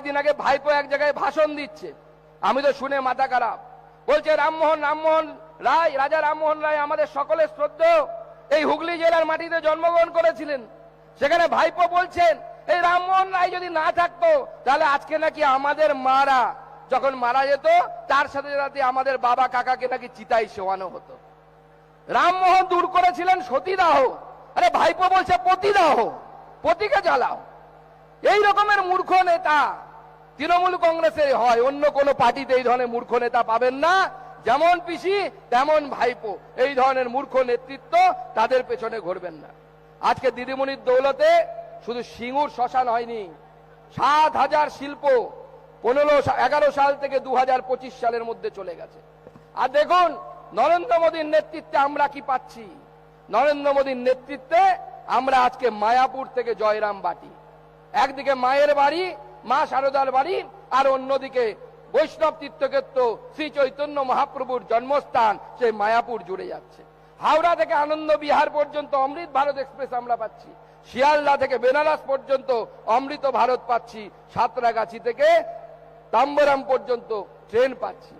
কয়েকদিন আগে ভাইপো এক জায়গায় ভাষণ দিচ্ছে, আমি তো শুনে মাথা খারাপ। বলছে রামমোহন রায়, রাজা রামমোহন রায় আমাদের সকলের শ্রদ্ধেয়, এই হুগলি জেলার মাটিতে জন্মগ্রহণ করেছিলেন। সেখানে ভাইপো বলছেন এই রামমোহন রায় যদি না থাকতো তাহলে আজকে নাকি আমাদের মারা যখন মারা যেত তার সাথে সাথে আমাদের বাবা কাকাকে নাকি চিতায় শোয়ানো হতো। রামমোহন দূর করেছিলেন সতীদাহ, আরে ভাইপো বলছে পতিদাহ, পতিকে জ্বালাও। এই রকমের মূর্খ নেতা তৃণমূল কংগ্রেসের হয়, অন্য কোন পার্টিতে এই ধরনের মূর্খ নেতা পাবেন না। যেমন পিসি তেমন ভাইপো, এই ধরনের মূর্খ নেতৃত্ব তাদের পেছনে ঘুরবেন না। আজকে দিদিমণির দৌলতে শুধু সিঙ্গুর শ্মশান হয়নি, 7,000 শিল্প 11 সাল থেকে 2025 সালের মধ্যে চলে গেছে। আর দেখুন নরেন্দ্র মোদীর নেতৃত্বে আমরা কি পাচ্ছি। নরেন্দ্র মোদীর নেতৃত্বে আমরা আজকে মায়াপুর থেকে জয়রাম বাটি, একদিকে মায়ের বাড়ি মা শারদার বাড়ি, আর অন্যদিকে বৈষ্ণব তীর্থক্ষেত্র শ্রী চৈতন্য মহাপ্রভুর জন্মস্থান সেই মায়াপুর জুড়ে যাচ্ছে। হাওড়া থেকে আনন্দ বিহার পর্যন্ত অমৃত ভারত এক্সপ্রেস আমরা পাচ্ছি, শিয়ালদা থেকে বেনারস পর্যন্ত অমৃত ভারত পাচ্ছি, সাঁতরাগাছি থেকে তাম্বরাম পর্যন্ত ট্রেন পাচ্ছি।